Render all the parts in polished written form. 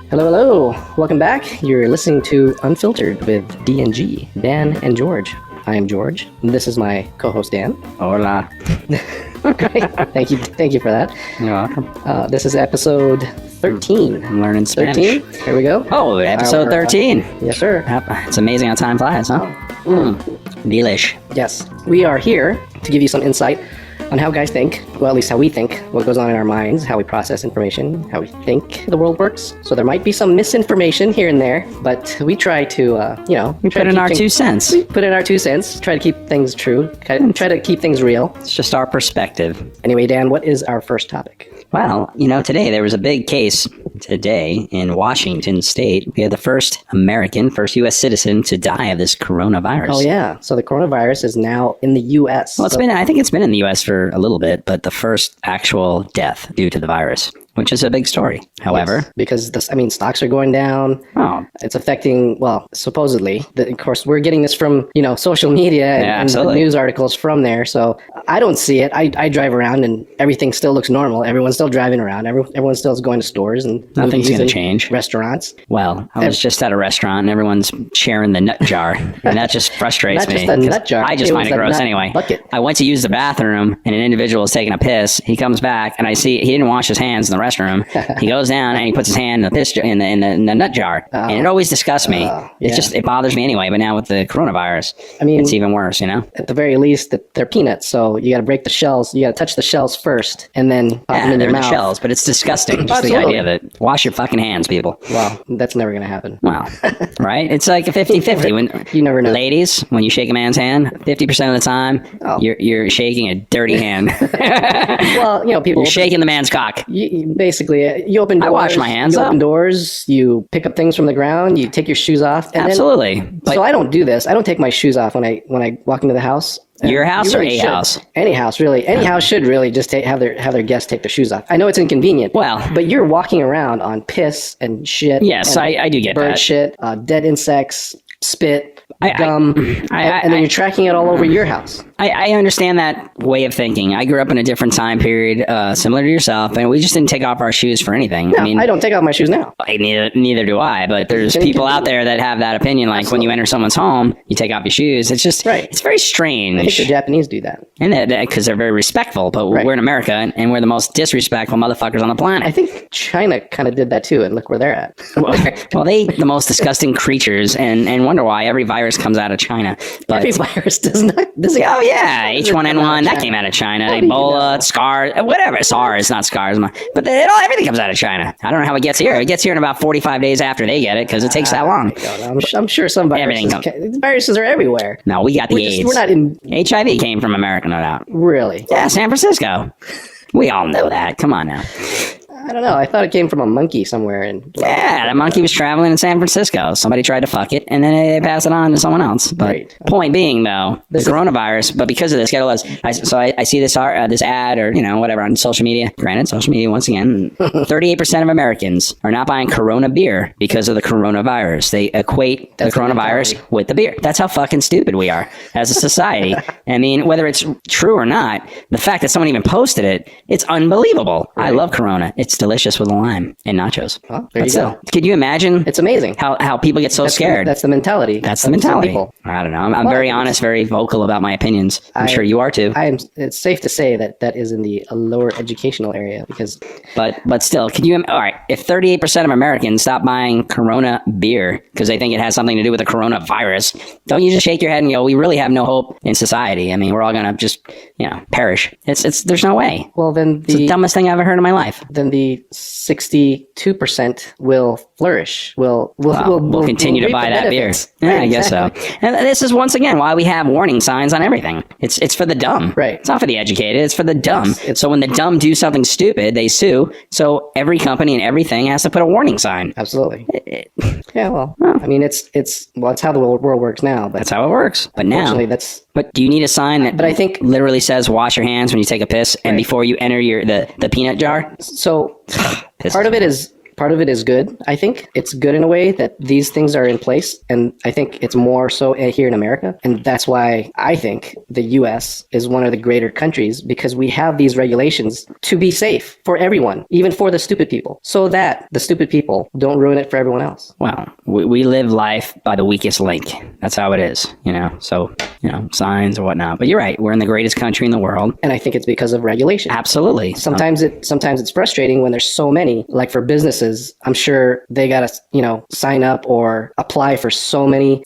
Hello, hello. Welcome back. You're listening to Unfiltered with D&G, Dan and George. I am George. And this is my co-host Dan. Hola. Great. Thank you for that. You're welcome. This is episode 13. I'm learning Spanish. 13. Here we go. Oh, episode 13. Yes, sir. It's amazing how time flies, huh? Delish. Yes. We are here to give you some insight on how guys think, well, at least how we think, what goes on in our minds, how we process information, how we think the world works. So there might be some misinformation here and there, but we try to, We put in our 2 cents. We put in our 2 cents, try to keep things true, try to keep things real. It's just our perspective. Anyway, Dan, what is our first topic? Well, today there was a big case today in Washington State. We had the first U.S. citizen to die of this coronavirus. Oh, yeah. So the coronavirus is now in the U.S. Well, I think it's been in the U.S. for a little bit, but the first actual death due to the virus, which is a big story. However, yes, because stocks are going down. Oh, it's affecting, well, supposedly. Of course, we're getting this from, social media and the news articles from there. So I don't see it. I drive around and everything still looks normal. Everyone's still driving around. Everyone still is going to stores and nothing's going to change. Restaurants. Well, I was just at a restaurant and everyone's sharing the nut jar, and that just frustrates me. Not just a nut jar. I just find it gross anyway. Bucket. I went to use the bathroom and an individual is taking a piss. He comes back and I see he didn't wash his hands in the restroom. He goes down and he puts his hand in the piss in the nut jar, and it always disgusts me. Yeah. It bothers me anyway. But now with the coronavirus, it's even worse. At the very least, they're peanuts, so you got to break the shells. You got to touch the shells first, and then pop them in your mouth. The shells, but it's disgusting. Just the idea of it. Wash your fucking hands, people. Well, that's never gonna happen. Well, right? It's like a 50-50. When you never know. Ladies, when you shake a man's hand, 50% of the time, you're shaking a dirty hand. Well, people. You're shaking the man's cock. You open doors. I wash my hands. You open doors. You pick up things from the ground. You take your shoes off. And absolutely. So I don't do this. I don't take my shoes off when I walk into the house. Your house or a house? Any house, really. Any house should really just have their guests take their shoes off. I know it's inconvenient. Well, but you're walking around on piss and shit. Yes, I do get bird that. Shit, dead insects, spit, gum, and then you're tracking it all over your house. I understand that way of thinking. I grew up in a different time period, similar to yourself, and we just didn't take off our shoes for anything. No, I don't take off my shoes now. Neither do I, but there's people out there that have that opinion, like when you enter someone's home, you take off your shoes. It's just, it's very strange. I think the Japanese do that. And because they're very respectful, but we're in America, and we're the most disrespectful motherfuckers on the planet. I think China kind of did that too, and look where they're at. Well, they the most disgusting creatures, and wonder why every virus comes out of China. But every virus does not. Oh yeah, H1N1 that came out of China. Ebola, SCARS, whatever. SARS, not SCARS, but everything comes out of China. I don't know how it gets here. It gets here in about 45 days after they get it because it takes that long. I'm sure some viruses are everywhere. No, we got the AIDS. We're not in. HIV came from America, no doubt. Really? Yeah, San Francisco. We all know that. Come on now. I don't know. I thought it came from a monkey somewhere. Yeah, the monkey was traveling in San Francisco. Somebody tried to fuck it, and then they passed it on to someone else. But point being, though, the coronavirus, but because of this, I see this ad or, whatever on social media. Granted, social media, once again, 38% of Americans are not buying Corona beer because of the coronavirus. They equate the coronavirus with the beer. That's how fucking stupid we are as a society. I mean, whether it's true or not, the fact that someone even posted it, it's unbelievable. Right. I love Corona. It's delicious with a lime and nachos. Well, there you go. Could you imagine? It's amazing how people get so scared. That's the mentality. That's the mentality. I don't know. I'm very honest, very vocal about my opinions. I'm sure you are too. It's safe to say that is in the lower educational area because. But still, all right, if 38% of Americans stop buying Corona beer because they think it has something to do with the coronavirus, don't you just shake your head and go, we really have no hope in society? I mean, we're all gonna just perish. There's no way. Well, then it's the dumbest thing I've ever heard in my life. Then the 62% will flourish. We'll continue to buy that beer. Yeah, I guess so. And this is once again why we have warning signs on everything. It's for the dumb. Right. It's not for the educated. It's for the dumb. So when the dumb do something stupid, they sue. So every company and everything has to put a warning sign. Absolutely. Yeah. Well, I mean, it's how the world works now. But that's how it works. But now, But do you need a sign that? But I think literally says wash your hands when you take a piss and before you enter the peanut jar. So part of it is part of it is good. I think it's good in a way that these things are in place. And I think it's more so here in America. And that's why I think the US is one of the greater countries, because we have these regulations to be safe for everyone, even for the stupid people, so that the stupid people don't ruin it for everyone else. Well, we live life by the weakest link. That's how it is, So, signs or whatnot. But you're right. We're in the greatest country in the world. And I think it's because of regulation. Absolutely. Sometimes it's frustrating when there's so many. Like for businesses, I'm sure they got to, sign up or apply for so many,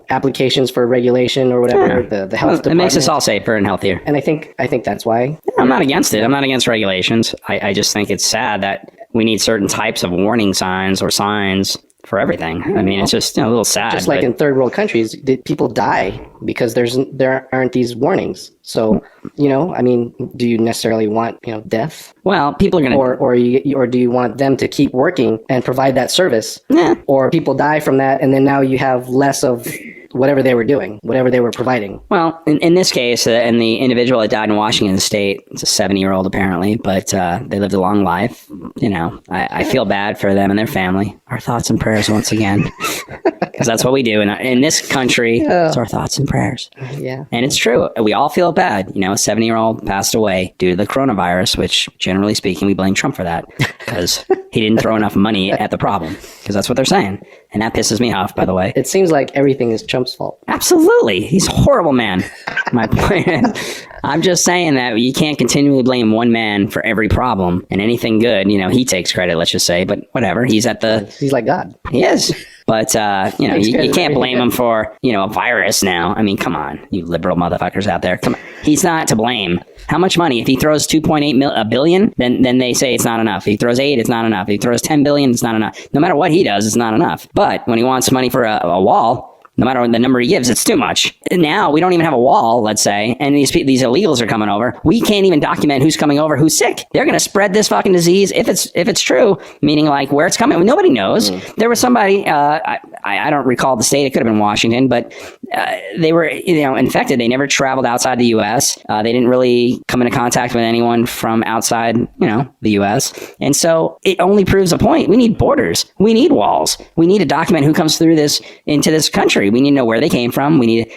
applications for regulation or whatever. Yeah. The health department. It makes us all safer and healthier. And I think that's why. I'm not against it. I'm not against regulations. I just think it's sad that we need certain types of warning signs or signs for everything. I mean, it's just a little sad. Just like in third world countries, people die because there aren't these warnings. So, do you necessarily want, death? Well, people are going to... Or do you want them to keep working and provide that service? Yeah. Or people die from that, and then now you have less of whatever they were doing, whatever they were providing. Well, in this case, and the individual that died in Washington State, it's a 70-year-old apparently, but they lived a long life. I feel bad for them and their family. Our thoughts and prayers once again, because that's what we do. In this country, it's our thoughts and prayers. Yeah. And it's true. We all feel bad. A 70-year-old passed away due to the coronavirus, which generally speaking, we blame Trump for that because he didn't throw enough money at the problem, because that's what they're saying. And that pisses me off, by the way. It seems like everything is Trump's fault. Absolutely. He's a horrible man. My point is, I'm just saying that you can't continually blame one man for every problem and anything good. He takes credit, let's just say, but whatever. He's like God. He is. But, you can't blame him for, a virus now. I mean, come on, you liberal motherfuckers out there. Come on. He's not to blame. How much money? If he throws 2.8 billion, then they say it's not enough. If he throws 8, it's not enough. If he throws 10 billion, it's not enough. No matter what he does, it's not enough. But when he wants money for a wall, no matter the number he gives, it's too much. Now we don't even have a wall, let's say, and these illegals are coming over. We can't even document who's coming over, who's sick. They're going to spread this fucking disease if it's true, meaning like where it's coming. Nobody knows. There was somebody, I don't recall the state. It could have been Washington, but they were infected. They never traveled outside the U.S. They didn't really come into contact with anyone from outside the U.S. And so it only proves a point. We need borders. We need walls. We need to document who comes through into this country. We need to know where they came from. We need,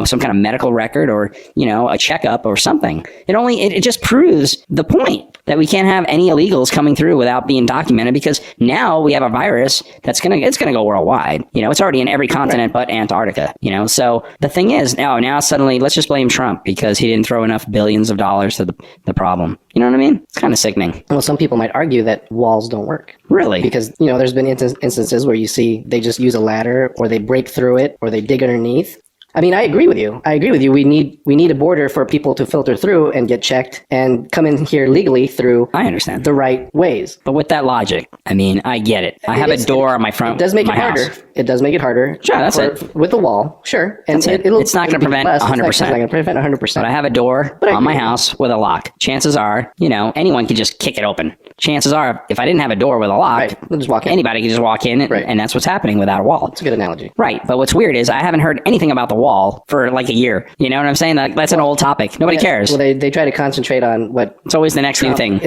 some kind of medical record or, a checkup or something. It just proves the point that we can't have any illegals coming through without being documented, because now we have a virus it's going to go worldwide. It's already in every continent but Antarctica, So the thing is now suddenly let's just blame Trump because he didn't throw enough billions of dollars to the problem. You know what I mean? It's kind of sickening. Well, some people might argue that walls don't work. Really? Because, there's been instances where you see they just use a ladder or they break through it or they dig underneath. I mean, I agree with you. We need a border for people to filter through and get checked and come in here legally through. I understand the right ways. But with that logic, I mean, I get it. I have a door on my front. It does make it harder. It does make it harder. Sure, that's it. With the wall, sure. And it's not going to prevent 100%. It's not going to prevent 100%. But I have a door on my house with a lock. Chances are, anyone can just kick it open. Chances are, if I didn't have a door with a lock, we'll just walk in. Anybody can just walk in, and that's what's happening without a wall. It's a good analogy. Right. But what's weird is I haven't heard anything about the wall for like a year. You know what I'm saying? That's an old topic. Nobody cares. Well, they try to concentrate on what. It's always the next Trump. New thing.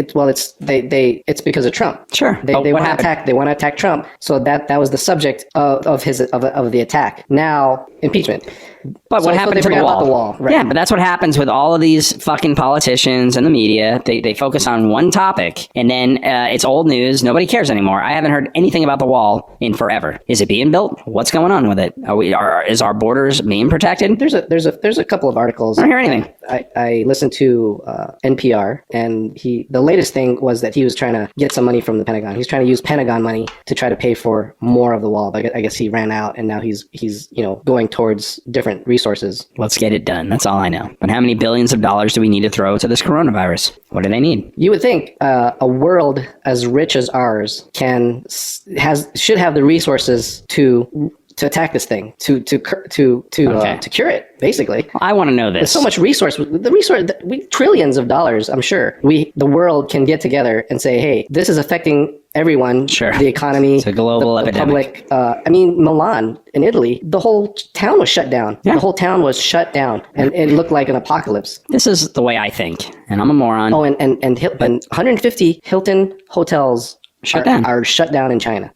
It's because of Trump. Sure. They want to attack Trump. So that was the subject of the attack. Now impeachment. But what happened to the wall? Right. Yeah, but that's what happens with all of these fucking politicians and the media. They focus on one topic, and then it's old news. Nobody cares anymore. I haven't heard anything about the wall in forever. Is it being built? What's going on with it? Is our borders being protected? There's a couple of articles. I don't hear anything. I listened to NPR, and the latest thing was that he was trying to get some money from the Pentagon. He's trying to use Pentagon money to try to pay for more of the wall. But I guess he ran out, and now he's going towards different resources. Let's get it done. That's all I know. But how many billions of dollars do we need to throw to this coronavirus? What do they need? You would think a world as rich as ours should have the resources to attack this thing, to cure it, basically. I want to know this. There's so much resource. Trillions of dollars, I'm sure. The world can get together and say, hey, this is affecting everyone, sure. The economy, it's a global epidemic. Public. Milan in Italy, the whole town was shut down. Yeah. The whole town was shut down, and it looked like an apocalypse. This is the way I think, and I'm a moron. Oh, and 150 Hilton hotels shut down. Are shut down in China.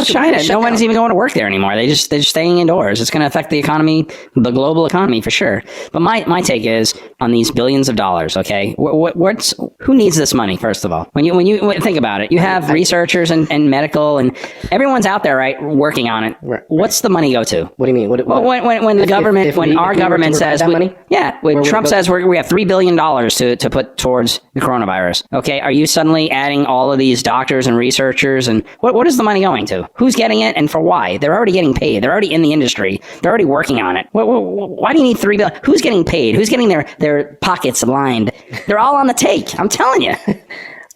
China. No one's even going to work there anymore. They're just staying indoors. It's going to affect the economy, the global economy for sure. But my take is on these billions of dollars. Okay, who needs this money? First of all, when you think about it, you have researchers and medical and everyone's out there, right, working on it. Right. What's the money go to? What do you mean? When the government, when our government says, money? When Trump says we have $3 billion to put towards the coronavirus. Okay, are you suddenly adding all of these doctors and researchers, and what is the money going to? Who's getting it and for why? They're already getting paid. They're already in the industry. They're already working on it. Why do you need $3 billion? Who's getting paid? Who's getting their pockets lined? They're all on the take. I'm telling you.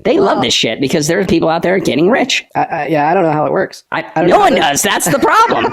They love this shit because there's people out there getting rich. I don't know how it works. No one does. That's the problem.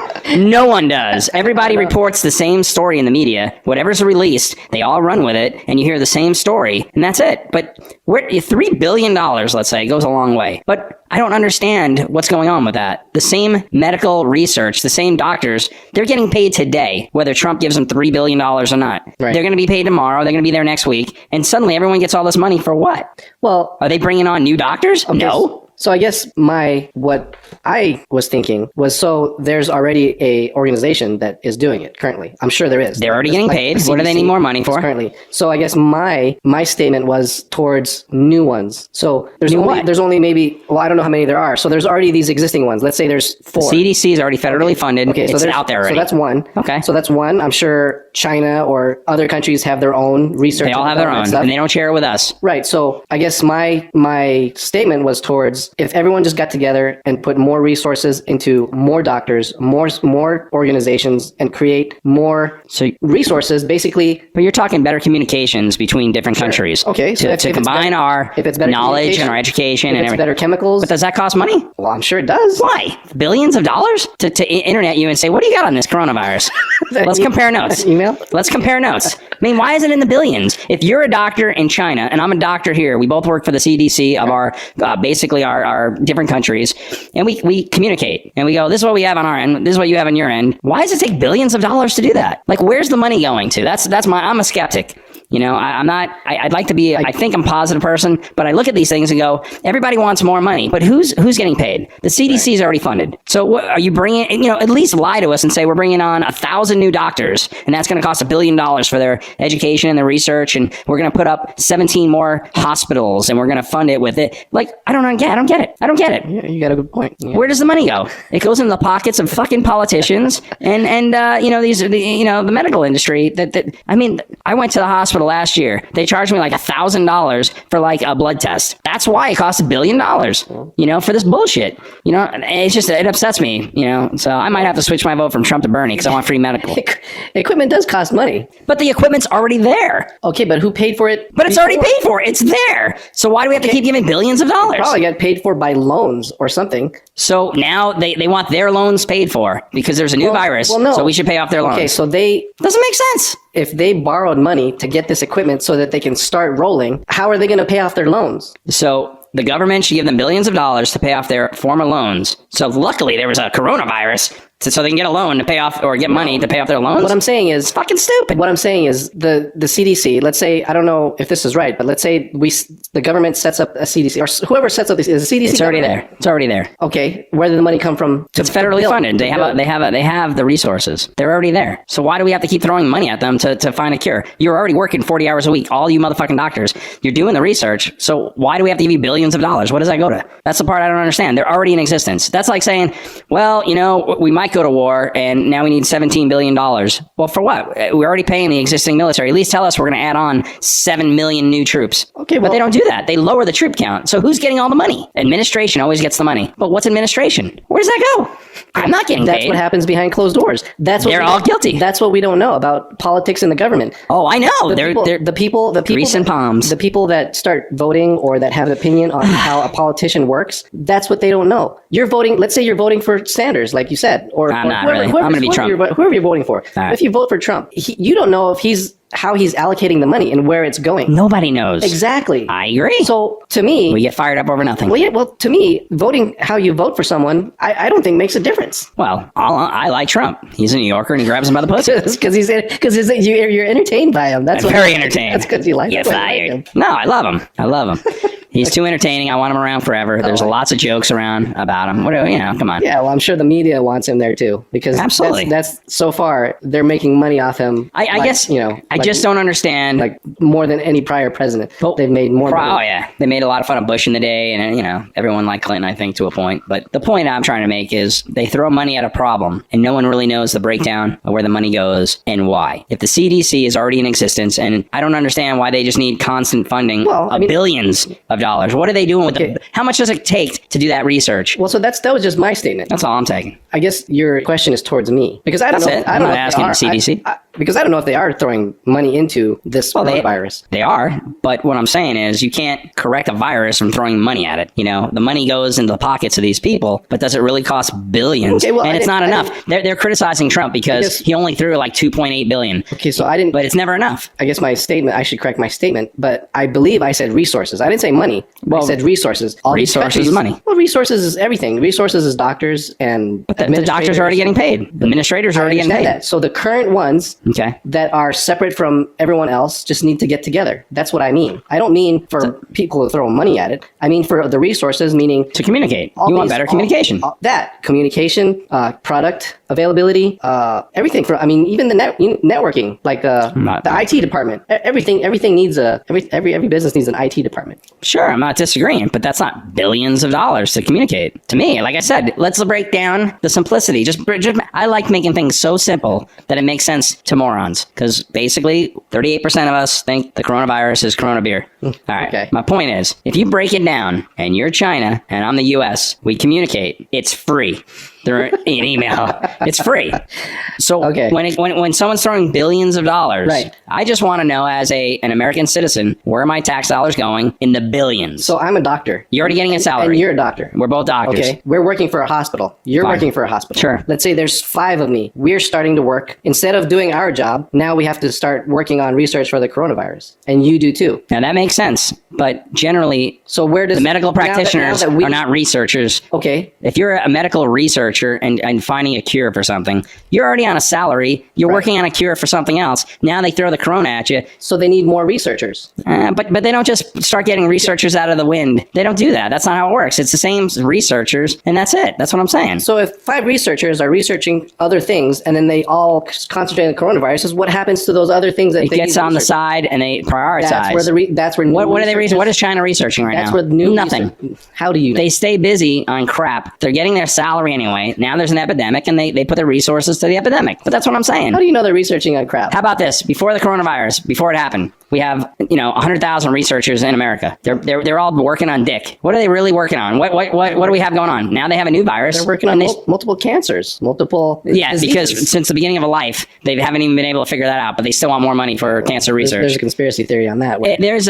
No one does. Everybody reports the same story in the media. Whatever's released, they all run with it, and you hear the same story, and that's it. But $3 billion, let's say, goes a long way. But I don't understand what's going on with that. The same medical research, the same doctors, they're getting paid today, whether Trump gives them $3 billion or not. Right. They're going to be paid tomorrow. They're going to be there next week. And suddenly everyone gets all this money for what? Well, are they bringing on new doctors? Okay. No. So I guess what I was thinking was, so there's already a organization that is doing it currently. I'm sure there is. They're already getting paid. What do they need more money for? Currently. So I guess my statement was towards new ones. So there's only maybe, I don't know how many there are. So there's already these existing ones. Let's say there's 4. The CDC is already federally funded. Okay, so it's out there already. So that's one. Okay. So that's one. I'm sure China or other countries have their own research. They all have their own, and they don't share it with us. Right. So I guess my statement was towards, if everyone just got together and put more resources into more doctors, more organizations, and create more resources, basically. But you're talking better communications between different countries. Okay. So to combine our knowledge and our education and everything. Better chemicals. But does that cost money? Well, I'm sure it does. Why? Billions of dollars to internet you and say, what do you got on this coronavirus? Let's compare notes. Email? Let's compare notes. I mean, why is it in the billions? If you're a doctor in China and I'm a doctor here, we both work for the CDC of our basically our different countries, and we communicate and we go, this is what we have on our end, this is what you have on your end. Why does it take billions of dollars to do that? Like, where's the money going to? I'm a skeptic. You know, I'd like to be, I think I'm a positive person, but I look at these things and go, everybody wants more money, but who's getting paid? The CDC is already funded. So what are you bringing, at least lie to us and say, we're bringing on 1,000 new doctors and that's going to cost $1 billion for their education and their research. And we're going to put up 17 more hospitals and we're going to fund it with it. Like, I don't get it. Yeah, you got a good point. Yeah. Where does the money go? It goes into the pockets of fucking politicians and the medical industry I mean, I went to the hospital last year. They charged me like $1,000 for like a blood test. That's why it costs $1 billion, for this bullshit. It's just, it upsets me, so I might have to switch my vote from Trump to Bernie because I want free medical. Equipment does cost money. But the equipment's already there. Okay, but who paid for it? But it's already paid for. It's there. So why do we have to keep giving billions of dollars? It probably got paid for by loans or something. So now they want their loans paid for because there's a new virus. Well, no. So we should pay off their loans. Okay, so doesn't make sense. If they borrowed money to get this equipment so that they can start rolling, how are they going to pay off their loans? So the government should give them billions of dollars to pay off their former loans. So luckily there was a coronavirus so they can get a loan to pay off or get money to pay off their loans. What I'm saying is it's fucking stupid. What I'm saying is the CDC, let's say, I don't know if this is right, but let's say the government sets up a CDC or whoever sets up this is a CDC. It's already there. It's already there. Okay, where did the money come from? It's federally funded. They have the resources. They're already there. So why do we have to keep throwing money at them to find a cure? You're already working 40 hours a week. All you motherfucking doctors. You're doing the research. So why do we have to give you billions of dollars? What does that go to? That's the part I don't understand. They're already in existence. That's like saying, well, we might go to war and now we need $17 billion. Well, for what? We're already paying the existing military. At least tell us we're going to add on 7 million new troops. Okay, but they don't do that. They lower the troop count. So who's getting all the money? Administration always gets the money. But what's administration? Where does that go? I'm not getting paid. That's what happens behind closed doors. They're all guilty. That's what we don't know about politics in the government. Oh, I know. The people recent palms. The people that start voting or that have an opinion on how a politician works, that's what they don't know. You're voting, let's say you're voting for Sanders, like you said, or I'm not really. I'm going to be Trump. Whoever you're voting for. Right. If you vote for Trump, you don't know if how he's allocating the money and where it's going. Nobody knows. Exactly. I agree. So to me, we get fired up over nothing. Well, to me, voting how you vote for someone, I don't think makes a difference. Well, I like Trump. He's a New Yorker and he grabs him by the pussy. Because you're entertained by him. That's very entertained. That's because you like him. Get fired. No, I love him. He's too entertaining. I want him around forever. There's lots of jokes around about him. What? Come on. Yeah, well, I'm sure the media wants him there too, because absolutely, that's so far they're making money off him. I guess I just don't understand. Like more than any prior president, they've made more money. Oh yeah, they made a lot of fun of Bush in the day, and everyone liked Clinton, I think, to a point. But the point I'm trying to make is they throw money at a problem, and no one really knows the breakdown of where the money goes and why. If the CDC is already in existence, and I don't understand why they just need constant funding of billions of dollars. What are they doing with how much does it take to do that research? Well, so that was just my statement. That's all I'm taking. I guess your question is towards me, because I don't know. I'm not asking the CDC. Because I don't know if they are throwing money into this coronavirus. They are, but what I'm saying is you can't correct a virus from throwing money at it. The money goes into the pockets of these people, but does it really cost billions? Okay, well, and it's not enough. They're criticizing Trump because he only threw like 2.8 billion. Okay, so I didn't. But it's never enough. I guess my statement. I should correct my statement, but I believe I said resources. I didn't say money. Well, I said resources. All resources is money. Well, resources is everything. Resources is doctors and. But the doctors are already getting paid. The administrators are already getting paid. That. So the current ones that are separate from everyone else just need to get together. That's what I mean. I don't mean for people to throw money at it. I mean for the resources, meaning to communicate. You want better communication. That communication, product availability, everything. Even the networking, like the IT department. Everything needs every business needs an IT department. Sure, I'm not disagreeing, but that's not billions of dollars to communicate. To me, like I said, let's break down the simplicity. I like making things so simple that it makes sense to morons. Because basically, 38% of us think the coronavirus is Corona beer. All right. Okay. My point is, if you break it down, and you're China, and I'm the U.S., we communicate. It's free. Through an email. It's free. So when someone's throwing billions of dollars, I just want to know as an American citizen, where are my tax dollars going in the billions? So I'm a doctor. You're already getting a salary. And you're a doctor. We're both doctors. Okay. We're working for a hospital. You're working for a hospital. Sure. Let's say there's 5 of me. We're starting to work. Instead of doing our job, now we have to start working on research for the coronavirus. And you do too. Now that makes sense. But generally, so where does the medical practitioners are not researchers? Okay. If you're a medical researcher and finding a cure for something, you're already on a salary. You're working on a cure for something else. Now they throw the corona at you. So they need more researchers. But they don't just start getting researchers out of the wind. They don't do that. That's not how it works. It's the same researchers, and that's it. That's what I'm saying. So if 5 researchers are researching other things, and then they all concentrate on coronaviruses, what happens to those other things that it gets on the side and they prioritize? That's where what are they researching? What is China researching right now? That's where new nothing. How do you know? They stay busy on crap. They're getting their salary anyway. Now there's an epidemic, and they put their resources to the epidemic. But that's what I'm saying. How do you know they're researching on crap? How about this? Before the coronavirus, before it happened, we have 100,000 researchers in America. They're all working on dick. What are they really working on? What do we have going on? Now they have a new virus. They're working on multiple cancers, multiple diseases. Because since the beginning of a life, they haven't even been able to figure that out. But they still want more money for cancer research. There's a conspiracy theory on that. There's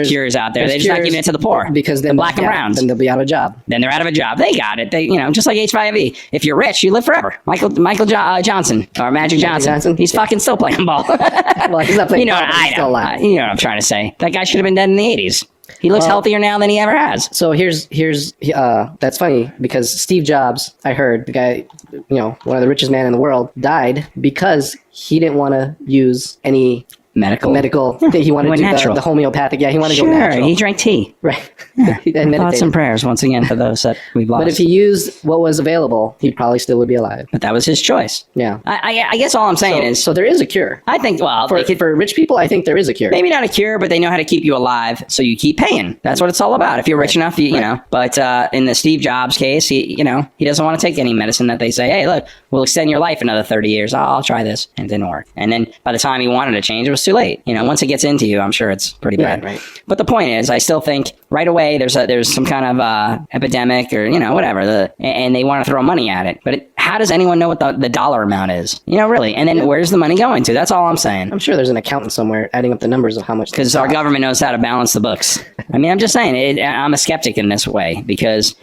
cures out there. They're just not giving it to the poor. Because then black and browns. Then they'll be out of a job. Then they're out of a job. They got it. They just like HIV. If you're rich, you live forever. Michael Johnson or Magic Johnson. He's fucking still playing ball. Well, he's not playing ball. I know. You know what I'm trying to say. That guy should have been dead in the 80s. He looks healthier now than he ever has. So here's that's funny because Steve Jobs, I heard, the guy, one of the richest man in the world, died because he didn't want to use any medical thing. He wanted to do the homeopathic. Yeah, he wanted to go natural. He drank tea. Right. And thoughts and prayers once again for those that we've lost. But if he used what was available, he probably still would be alive. But that was his choice. Yeah. I guess all I'm saying is... So there is a cure. I think, for rich people, I think there is a cure. Maybe not a cure, but they know how to keep you alive, so you keep paying. That's what it's all about. If you're rich enough, you know. But in the Steve Jobs case, he doesn't want to take any medicine that they say, hey, look, we'll extend your life another 30 years. I'll try this. And it didn't work. And then by the time he wanted to change, it was too late. Once it gets into you, I'm sure it's pretty bad. Right. But the point is, I still think right away there's some kind of epidemic or whatever, and they want to throw money at it. But how does anyone know what the dollar amount is? Really. And then where's the money going to? That's all I'm saying. I'm sure there's an accountant somewhere adding up the numbers of how much. Because our government knows how to balance the books. I'm just saying. I'm a skeptic in this way because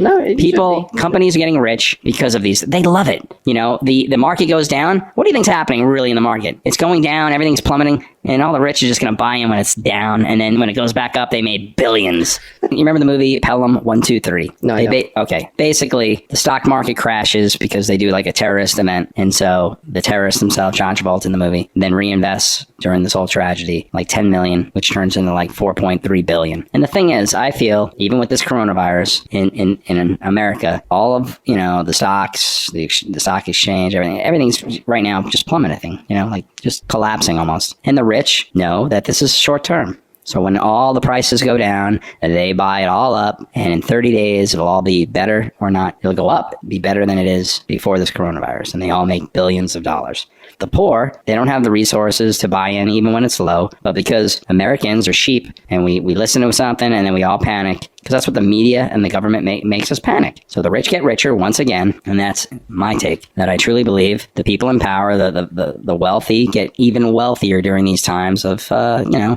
companies are getting rich because of these. They love it. The market goes down. What do you think's happening really in the market? It's going down. Everything's plummeting. and all the rich are just going to buy in when it's down, and then when it goes back up, they made billions. You remember the movie Pelham 1, 2, 3? No, I don't. Okay. Basically, the stock market crashes because they do like a terrorist event, and so the terrorists themselves, John Travolta in the movie, then reinvests during this whole tragedy like 10 million, which turns into like 4.3 billion. And the thing is, I feel even with this coronavirus in America, all of the stocks, the stock exchange, everything's right now just plummeting. Like just collapsing almost. And the rich know that this is short term. So when all the prices go down, they buy it all up, and in 30 days, it'll all be better or not. It'll go up, be better than it is before this coronavirus, and they all make billions of dollars. The poor, they don't have the resources to buy in even when it's low, but because Americans are sheep and we listen to something and then we all panic, because that's what the media and the government makes us panic. So the rich get richer once again, and that's my take, that I truly believe the people in power, the wealthy get even wealthier during these times of,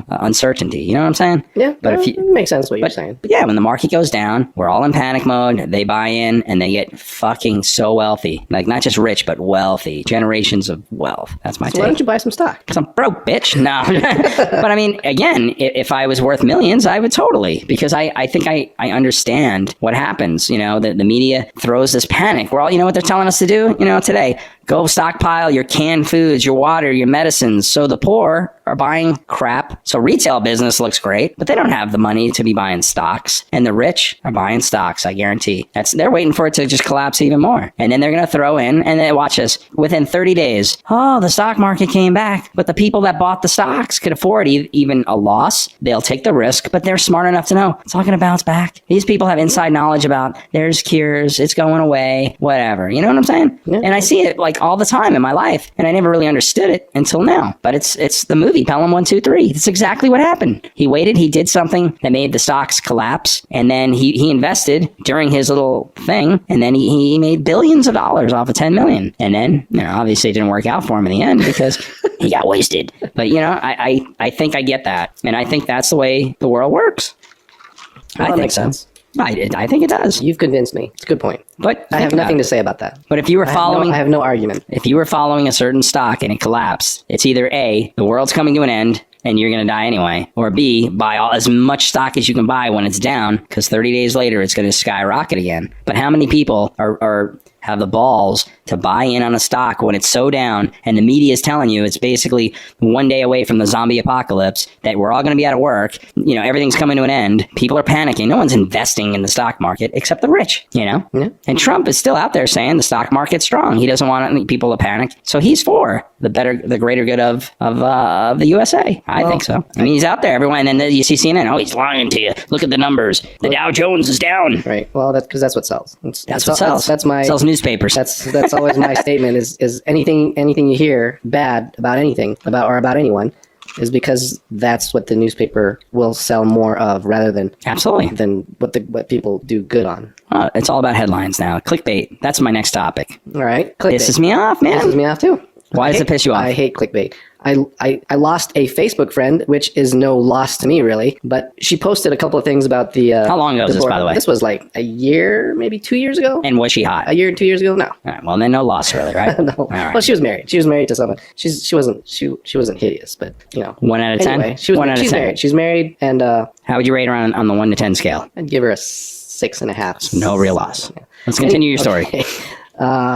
uncertainty. You know what I'm saying? Yeah, but it makes sense what you're saying. But yeah, when the market goes down, we're all in panic mode, they buy in, and they get fucking so wealthy. Like, not just rich, but wealthy. Generations of wealth. That's my take. Why don't you buy some stock? Because I'm broke, bitch. No. But I mean, again, if I was worth millions, I would totally. Because I think I understand what happens. The media throws this panic. We're all, what they're telling us to do, today. Go stockpile your canned foods, your water, your medicines. So the poor are buying crap. So retail business looks great, but they don't have the money to be buying stocks. And the rich are buying stocks, I guarantee. They're waiting for it to just collapse even more. And then they're going to throw in, and then watch this, within 30 days, the stock market came back, but the people that bought the stocks could afford even a loss. They'll take the risk, but they're smart enough to know it's not going to bounce back. These people have inside knowledge about there's cures, it's going away, whatever. You know what I'm saying? Yeah. And I see it like all the time in my life, and I never really understood it until now. But it's the movie Pelham 1, 2, 3. It's exactly what happened. He waited, he did something that made the stocks collapse, and then he invested during his little thing, and then he made billions of dollars off of 10 million. And then, obviously it didn't work out for him in the end because he got wasted. But I think I get that, and I think that's the way the world works. Well, I think so. Sense. I think it does. You've convinced me. It's a good point. But I have nothing to say about that. But if you were following... I have no argument. If you were following a certain stock and it collapsed, it's either A, the world's coming to an end and you're going to die anyway, or B, buy as much stock as you can buy when it's down, because 30 days later it's going to skyrocket again. But how many people have the balls to buy in on a stock when it's so down, and the media is telling you it's basically one day away from the zombie apocalypse, that we're all going to be out of work, everything's coming to an end, people are panicking, no one's investing in the stock market except the rich, Yeah. And Trump is still out there saying the stock market's strong. He doesn't want people to panic, so he's for the greater good of the USA. I think so. I mean, he's out there, everyone, and then you see CNN, he's lying to you. Look at the numbers. The Dow Jones is down. Right. Well, that's because that's what sells. That's what sells. That's my... Sells newspapers. That's always my statement is anything you hear bad about anything about anyone is because that's what the newspaper will sell more of, rather than absolutely than what people do good on. It's all about headlines now. Clickbait. That's my next topic. All right. Clickbait. Pisses me off, man. Pisses me off too. Why does it piss you off? I hate clickbait. I lost a Facebook friend, which is no loss to me, really. But she posted a couple of things about the... How long ago was this, by the way? This was like a year, maybe 2 years ago. And was she hot? A year, 2 years ago? No. All right, well, then no loss, really, right? No. All right. Well, she was married. She was married to someone. She wasn't hideous, but 1 out of 10. Anyway, she's married. She's married, and how would you rate her on the 1 to 10 scale? I'd give her a 6.5. No real loss. Let's continue your story. Okay.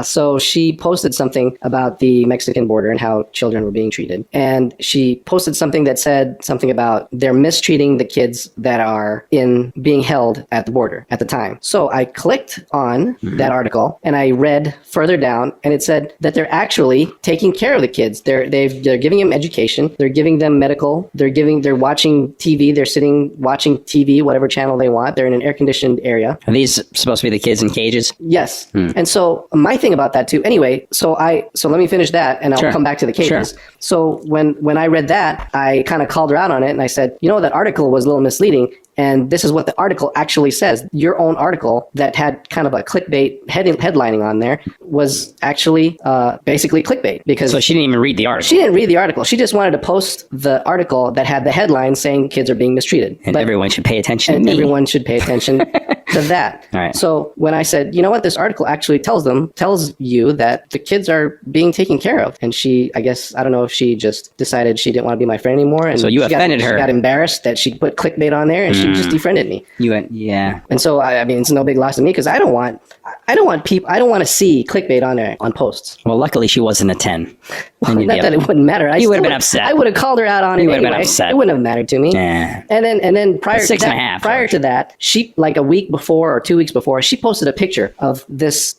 So she posted something about the Mexican border and how children were being treated. And she posted something that said something about they're mistreating the kids that are being held at the border at the time. So I clicked on that article and I read further down, and it said that they're actually taking care of the kids. They're giving them education. They're giving them medical. They're watching TV. They're sitting watching TV, whatever channel they want. They're in an air-conditioned area. Are these supposed to be the kids in cages? Yes. And so my thing about that too, anyway, so let me finish that and I'll come back to the cages. So when I read that, I kind of called her out on it and I said, that article was a little misleading. And this is what the article actually says. Your own article that had kind of a clickbait headlining on there was actually basically clickbait. Because so she didn't even read the article. She didn't read the article. She just wanted to post the article that had the headline saying kids are being mistreated. And everyone should pay attention to me. Everyone should pay attention to that. All right. So when I said, you know what, this article actually tells you that the kids are being taken care of. And she, I guess, I don't know if she just decided she didn't want to be my friend anymore. And so you offended her. She got embarrassed that she put clickbait on there, and she just defriended me. You went, yeah. And so, I mean, it's no big loss to me because I don't want to see clickbait on there on posts. Well, luckily she wasn't a 10. Well, not that it wouldn't matter. You would have been upset. I would have called her out on it anyway. Been upset. It wouldn't have mattered to me. Yeah. And then prior to that, she, like a week before or 2 weeks before, she posted a picture of this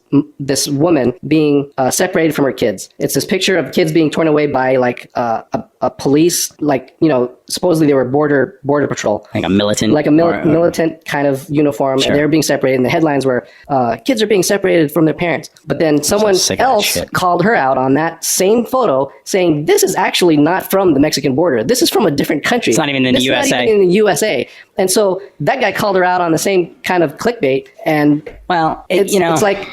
woman being separated from her kids. It's this picture of kids being torn away by like a police, like, you know, supposedly they were border patrol, like a militant, militant kind of uniform. Sure. And they were being separated. And the headlines were kids are being separated from their parents. But then someone else called her out on that same photo, saying this is actually not from the Mexican border. This is from a different country. It's not even in the USA. Not even in the USA. And so that guy called her out on the same kind of clickbait. And well, it's like,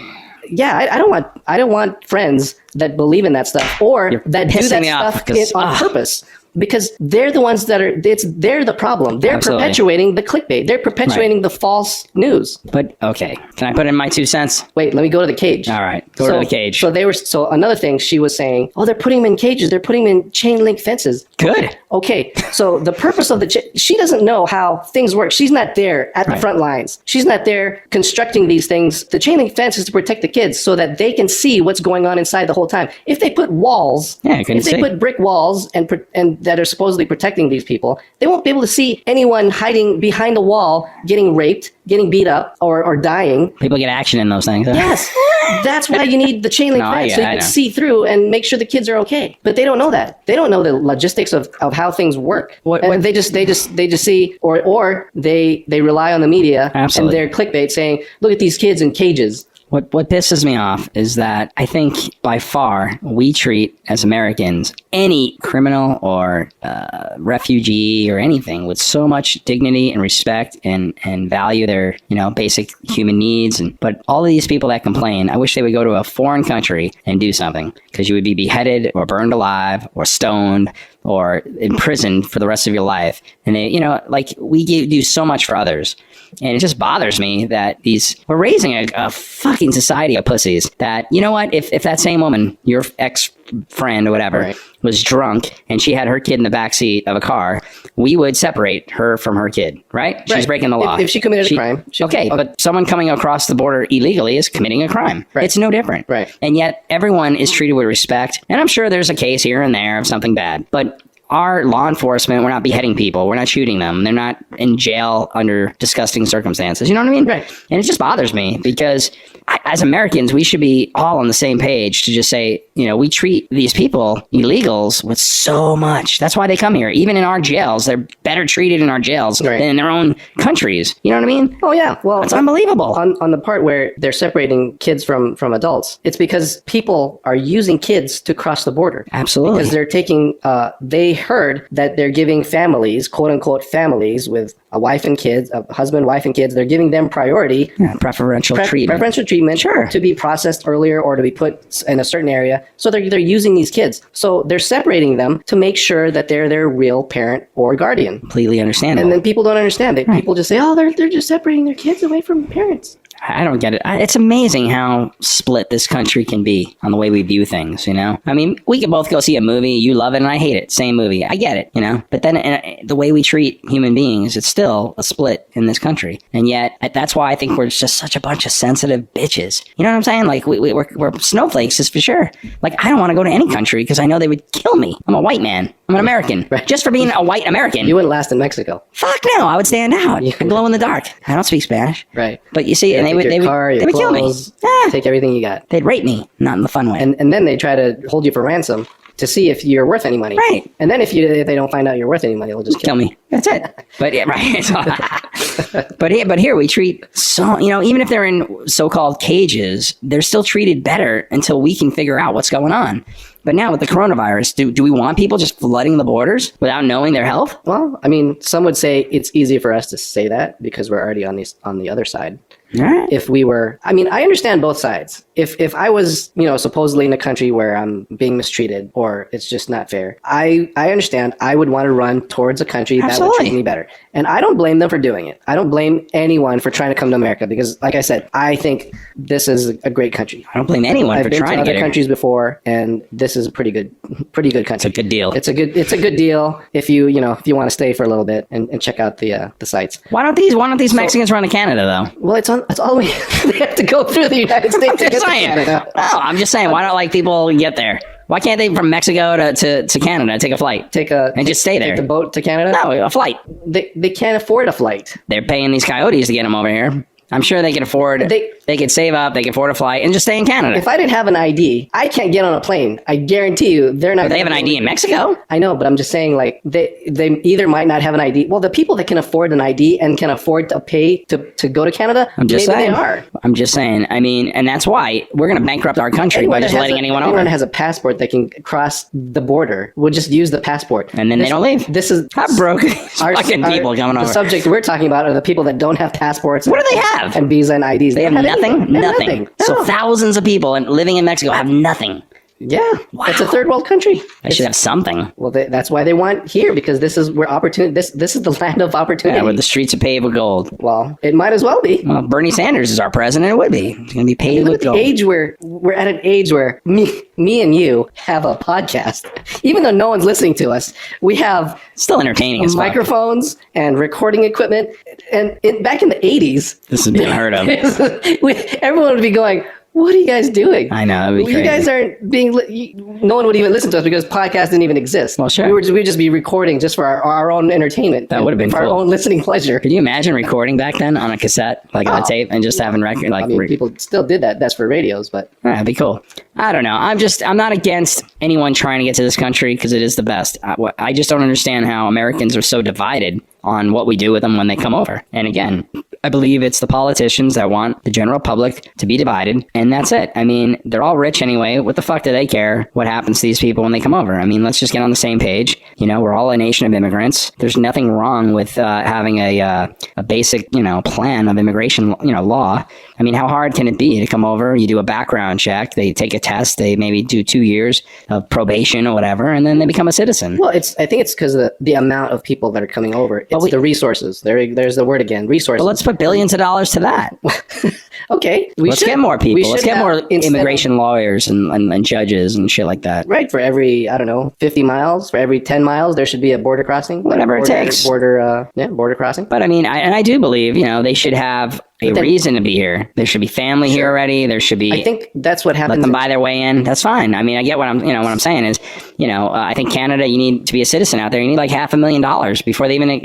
yeah, I don't want friends that believe in that stuff or that do that stuff on purpose. Because they're the ones they're the problem. They're perpetuating the clickbait. They're perpetuating the false news. But okay, can I put in my 2 cents? Wait, let me go to the cage. All right, go to the cage. So another thing she was saying, oh, they're putting them in cages. They're putting them in chain link fences. Good. Okay, so the purpose of she doesn't know how things work. She's not there at the front lines. She's not there constructing these things. The chain link fence is to protect the kids so that they can see what's going on inside the whole time. If they put walls, if they put brick walls and that are supposedly protecting these people, they won't be able to see anyone hiding behind the wall, getting raped, getting beat up, or dying. People get action in those things. Yes. That's why you need the chain link fence so you can see through and make sure the kids are okay. But they don't know that. They don't know the logistics of how things work. They just see or they rely on the media and their clickbait saying, look at these kids in cages. What pisses me off is that I think by far we treat as Americans any criminal or refugee or anything with so much dignity and respect and value their basic human needs. But all of these people that complain, I wish they would go to a foreign country and do something, because you would be beheaded or burned alive or stoned or imprisoned for the rest of your life. And they, we do so much for others. And it just bothers me that we're raising a fucking society of pussies that, you know what, if that same woman, your ex-friend or whatever, was drunk and she had her kid in the backseat of a car, we would separate her from her kid, right? She's breaking the law. If she committed a crime. But someone coming across the border illegally is committing a crime. Right. It's no different. Right. And yet everyone is treated with respect. And I'm sure there's a case here and there of something bad. But our law enforcement, we're not beheading people. We're not shooting them. They're not in jail under disgusting circumstances. You know what I mean? Right. And it just bothers me because as Americans, we should be all on the same page to just say, we treat these people, illegals, with so much. That's why they come here. Even in our jails, they're better treated in our jails than in their own countries. You know what I mean? Oh, yeah. Well, it's unbelievable. On the part where they're separating kids from adults, it's because people are using kids to cross the border. Absolutely. Because they're taking, they heard that they're giving families, quote unquote families with a wife and kids, a husband, wife and kids, they're giving them priority. Preferential treatment. Preferential treatment, sure, to be processed earlier or to be put in a certain area. So they're using these kids. So they're separating them to make sure that they're their real parent or guardian. Completely understandable. And then people don't understand it. People just say, oh, they're just separating their kids away from parents. I don't get it. It's amazing how split this country can be on the way we view things, I mean, we can both go see a movie, you love it and I hate it, same movie. I get it, But then the way we treat human beings, it's still a split in this country. And yet, that's why I think we're just such a bunch of sensitive bitches. You know what I'm saying? Like, we're snowflakes, is for sure. Like, I don't want to go to any country because I know they would kill me. I'm a white man. I'm an American. Right. Just for being a white American. You wouldn't last in Mexico. Fuck no, I would stand out. I glow in the dark. I don't speak Spanish. Right. But you see, and they would kill me. Take everything you got. They'd rape me, not in the fun way. And then they try to hold you for ransom to see if you're worth any money. Right. And then if they don't find out you're worth any money, they'll just kill me. That's it. But yeah, right. but here we treat even if they're in so-called cages, they're still treated better until we can figure out what's going on. But now with the coronavirus, do we want people just flooding the borders without knowing their health? Well, I mean, some would say it's easy for us to say that because we're already on the other side. Right. If we were, I mean, I understand both sides. If I was, supposedly in a country where I'm being mistreated or it's just not fair, I understand. I would want to run towards a country that would treat me better. And I don't blame them for doing it. I don't blame anyone for trying to come to America because, like I said, I think this is a great country. I don't blame anyone for trying to get here. I've been to other countries before, and this is a pretty good country. It's a good deal. It's a good deal if you want to stay for a little bit and check out the sites. Why don't these Mexicans run to Canada though? Well, it's all the way. They have to go through the United States to get to Canada. No, I'm just saying. Why don't people get there? Why can't they from Mexico to Canada take a flight? And just stay there. Take the boat to Canada? No, a flight. They can't afford a flight. They're paying these coyotes to get them over here. I'm sure they can afford. They can save up. They can afford a flight and just stay in Canada. If I didn't have an ID, I can't get on a plane. I guarantee you, they're not. But they have an ID in Mexico. I know, but I'm just saying, like they either might not have an ID. Well, the people that can afford an ID and can afford to pay to go to Canada, maybe they are. I'm just saying. I mean, and that's why we're going to bankrupt our country by just letting anyone over. Anyone that has a passport that can cross the border will just use the passport, and then they don't leave. This is how broke fucking people coming over. The subject we're talking about are the people that don't have passports. What do they have? And visa and IDs. They have nothing. Nothing. So No. Thousands of people living in Mexico have nothing. Yeah, wow. It's a third world country. They should have something. Well, that's why they want here because this is where opportunity. This is the land of opportunity. Yeah, where the streets are paved with gold. Well, it might as well be. Well, Bernie Sanders is our president. It would be. It's going to be paved with gold. We're at an age where me and you have a podcast, even though no one's listening to us. We have still entertaining as microphones and recording equipment. And back in the 80s, this has been unheard of. Everyone would be going, what are you guys doing? I know. That'd be crazy. You guys aren't being. No one would even listen to us because podcasts didn't even exist. Well, sure. We'd just be recording just for our own entertainment. That would have been for cool. our own listening pleasure. Could you imagine recording back then on a cassette, like on a tape, and just having record? Like, I mean, people still did that. That's for radios, but that'd be cool. I don't know. I'm not against anyone trying to get to this country because it is the best. I just don't understand how Americans are so divided on what we do with them when they come over. And again, I believe it's the politicians that want the general public to be divided, and that's it. I mean, they're all rich anyway. What the fuck do they care what happens to these people when they come over? I mean, let's just get on the same page. We're all a nation of immigrants. There's nothing wrong with having a basic, plan of immigration, law. I mean, how hard can it be to come over? You do a background check. They take a test. They maybe do 2 years of probation or whatever, and then they become a citizen. Well, I think it's because of the amount of people that are coming over. It's the resources. There's the word again, resources. Well, let's put billions of dollars to that. Okay. Let's get more people. Let's get more immigration lawyers and judges and shit like that. Right. For every, 50 miles, for every 10 miles, there should be a border crossing. Whatever it takes. Border crossing. But I mean, I do believe, they should have a reason to be here. There should be family here already. There should be. I think that's what happens. Let them buy their way in. That's fine. I mean, I get what I'm saying is, I think Canada, you need to be a citizen out there. You need like $500,000 before they even,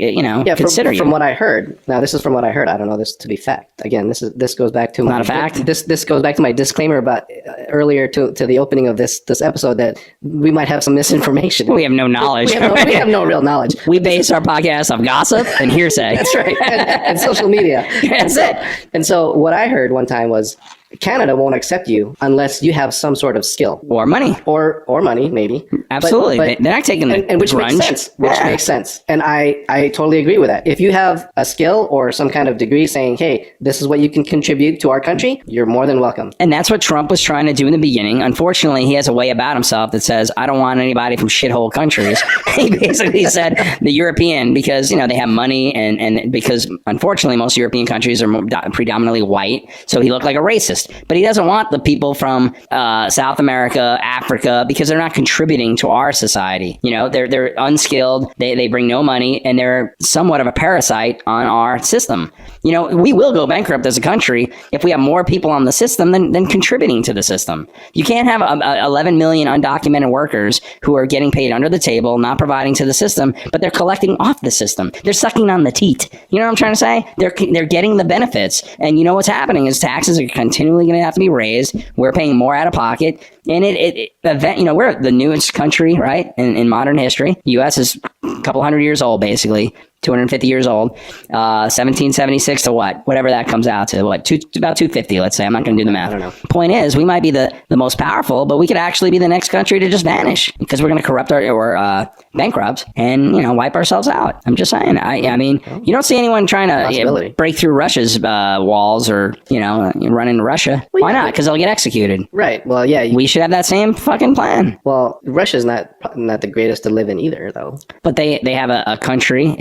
consider you. From what I heard. Now, this is from what I heard. I don't know this to be fact. Again, this goes back to not a fact. This goes back to my disclaimer about earlier to the opening of this episode that we might have some misinformation. We have no knowledge. We have no real knowledge. We base our podcast off gossip and hearsay. That's right. And social media. That's it. And so what I heard one time was Canada won't accept you unless you have some sort of skill or money or money, maybe. Absolutely. But they're not taking the which grunge. Makes sense. And I totally agree with that. If you have a skill or some kind of degree saying, hey, this is what you can contribute to our country, you're more than welcome. And that's what Trump was trying to do in the beginning. Unfortunately, he has a way about himself that says, I don't want anybody from shithole countries. He basically said the European, because, they have money and because unfortunately most European countries are predominantly white. So he looked like a racist. But he doesn't want the people from South America, Africa, because they're not contributing to our society. They're unskilled. They bring no money, and they're somewhat of a parasite on our system. We will go bankrupt as a country if we have more people on the system than contributing to the system. You can't have 11 million undocumented workers who are getting paid under the table, not providing to the system, but they're collecting off the system. They're sucking on the teat. You know what I'm trying to say? They're getting the benefits, and what's happening is taxes are continuing continually going to have to be raised. We're paying more out of pocket. And we're the newest country, right, in modern history. U.S. is a couple hundred years old, basically. 250 years old, 1776 to whatever that comes out to, about 250, let's say. I'm not going to do the math. I don't know. Point is, we might be the most powerful, but we could actually be the next country to just vanish because we're going to corrupt or bankrupt and, wipe ourselves out. I'm just saying. I mean, you don't see anyone trying to break through Russia's walls or, run into Russia. Well, why not? Because they'll get executed. Right. Well, yeah. We should have that same fucking plan. Well, Russia's not the greatest to live in either, though. But they have a country.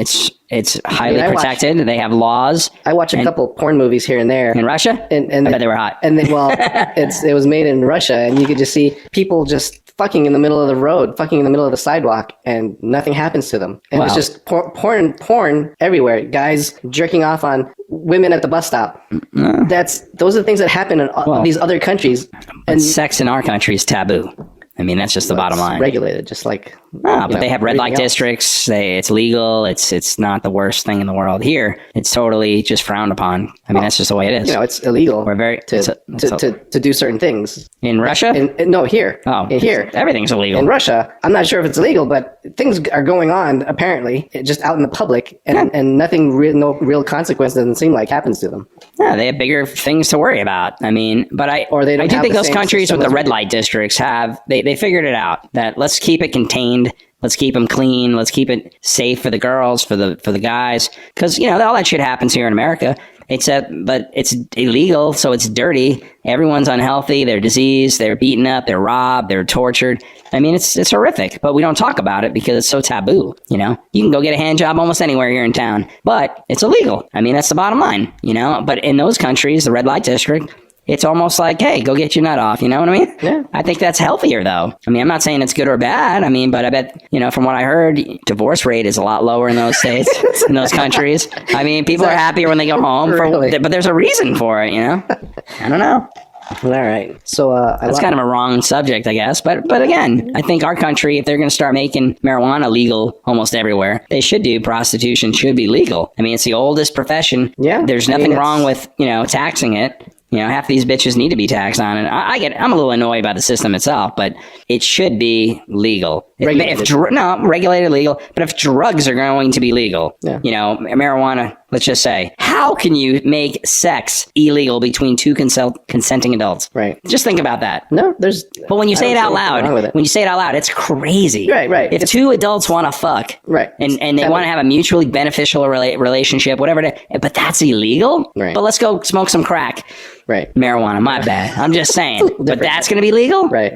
It's highly protected. They have laws. I watch a couple porn movies here and there in Russia. And I bet they were hot. And it was made in Russia, and you could just see people just fucking in the middle of the road, fucking in the middle of the sidewalk, and nothing happens to them. And it's just porn everywhere. Guys jerking off on women at the bus stop. Those are the things that happen in these other countries. And sex in our country is taboo. I mean, that's just the bottom line. Regulated, just like. But they have red light districts. It's legal. It's not the worst thing in the world. Here, it's totally just frowned upon. I mean, that's just the way it is. It's illegal. We're very to do certain things in Russia. No, here. Oh, here, everything's illegal in Russia. I'm not sure if it's illegal, but things are going on apparently, just out in the public, and nothing, no real consequence doesn't seem like happens to them. Yeah, they have bigger things to worry about. I mean, but I do think those countries with the red light districts they figured it out that let's keep it contained. Let's keep them clean. Let's keep it safe for the girls, for the guys, because all that shit happens here in America. But it's illegal, so it's dirty. Everyone's unhealthy. They're diseased. They're beaten up. They're robbed. They're tortured. I mean, it's horrific, but we don't talk about it because it's so taboo. You can go get a hand job almost anywhere here in town, but it's illegal. I mean, that's the bottom line. But in those countries, the red light district, it's almost like, hey, go get your nut off. You know what I mean? Yeah. I think that's healthier, though. I mean, I'm not saying it's good or bad. I mean, but I bet, from what I heard, divorce rate is a lot lower in those states, in those countries. I mean, people are happier when they go home, but there's a reason for it, I don't know. All right. So that's kind of a wrong subject, I guess. But again, I think our country, if they're going to start making marijuana legal almost everywhere, they should do. Prostitution should be legal. I mean, it's the oldest profession. Yeah. There's nothing wrong with, taxing it. Half these bitches need to be taxed on it. I'm a little annoyed by the system itself, but it should be legal. Regulated legal. But if drugs are going to be legal, marijuana, let's just say, how can you make sex illegal between two consenting adults? Right. Just think about that. No, there's. But when you say it out loud, it's crazy. Right. If two adults want to fuck, right, and they want to have a mutually beneficial relationship, whatever it is, but that's illegal. Right. But let's go smoke some crack. Right. Marijuana, my bad. I'm just saying. But that's going to be legal? Right.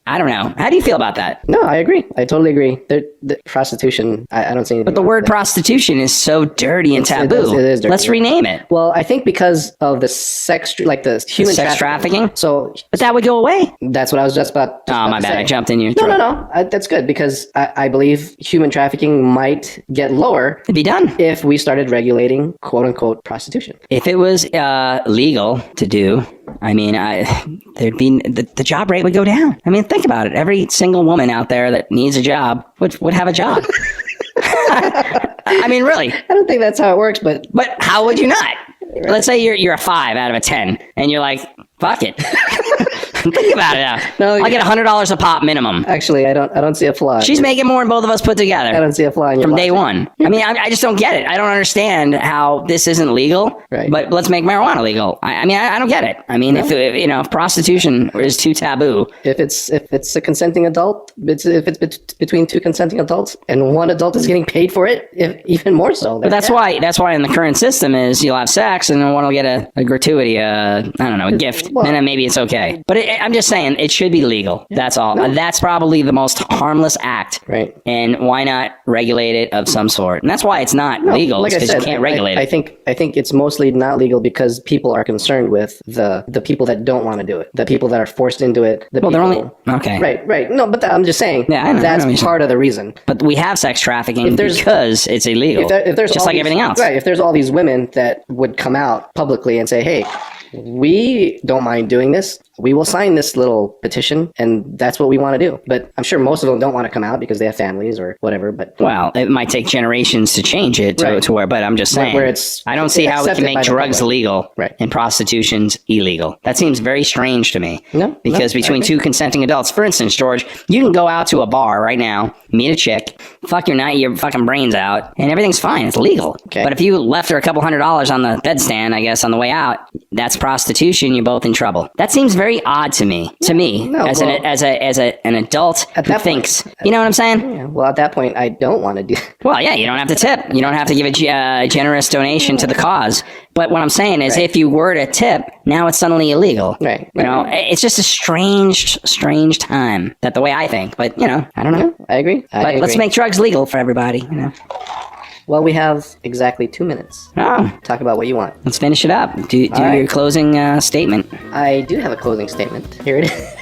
I don't know. How do you feel about that? No, I agree. I totally agree. The prostitution, I don't see anything. But the word prostitution is so dirty and taboo. It is dirty. Let's rename it. Well, I think because of the the human sex trafficking. So, but that would go away. That's what I was just about. My bad. I jumped in your throat. No. That's good because I believe human trafficking might get lower. It'd be done if we started regulating "quote unquote" prostitution. If it was legal to do. I mean, there'd be the job rate would go down. I mean, think about it. Every single woman out there that needs a job would have a job. I mean, really. I don't think that's how it works, but how would you not? Right. Let's say you're a 5 out of a 10, and you're like, fuck it. Think about it now. No, I get $100 a pop minimum. Actually, I don't see a flaw. She's making more than both of us put together. I don't see a flaw in your from logic. Day one. I mean, I just don't get it. I don't understand how this isn't legal. Right. But let's make marijuana legal. I mean, I don't get it. I mean, if prostitution is too taboo, if it's a consenting adult, if it's between two consenting adults, and one adult is getting paid for it, even more so. But that's why in the current system is you'll have sex and then one will get a gratuity, I don't know, a gift, and then maybe it's okay. But I'm just saying it should be legal. That's all. No. That's probably the most harmless act. Right. And why not regulate it of some sort? And that's why it's not legal, because you can't regulate it. I think it's mostly not legal because people are concerned with the people that don't want to do it, the people that are forced into it. They're only okay. Right. No, but I'm just saying. Yeah, I know, that's part of the reason. But we have sex trafficking because it's illegal. If there's just like everything else. Right. If there's all these women that would come out publicly and say, "Hey, we don't mind doing this. we will sign this little petition, and that's what we want to do. But I'm sure most of them don't want to come out because they have families or whatever. But well, it might take generations to change it to where. But I'm just saying, where it's I don't see how we can make drugs legal right. and prostitution's illegal. That seems very strange to me. No, because between two consenting adults, for instance, George, you can go out to a bar right now, meet a chick, fuck your fucking brains out, and everything's fine. It's legal. Okay. But if you left her a couple $100 on the bedstand, I guess on the way out, that's prostitution. You're both in trouble. That seems very odd to me. No, As an adult who thinks, you know what I'm saying? Yeah, well, at that point, I don't want to do. Well, yeah, you don't have to tip. You don't have to give a generous donation to the cause. But what I'm saying is, if you were to tip, now it's suddenly illegal. Right. You know, it's just a strange time. That the way I think. But you know, I don't know. I agree. But let's make drugs legal for everybody. You know. Well, we have exactly 2 minutes. Oh. Talk about what you want. Let's finish it up. Do your closing statement. I do have a closing statement. Here it is.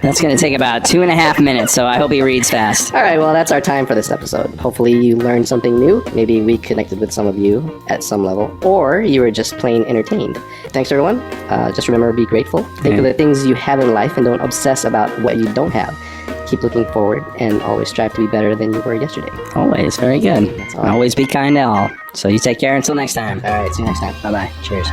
That's going to take about 2.5 minutes, so I hope he reads fast. All right, well, that's our time for this episode. Hopefully you learned something new. Maybe we connected with some of you at some level, or you were just plain entertained. Thanks, everyone. Just remember, be grateful. Think of the things you have in life and don't obsess about what you don't have. Keep looking forward and always strive to be better than you were yesterday. Always. Very good. Always be kind to all. So you take care until next time. All right, see you next time. Bye-bye. Cheers.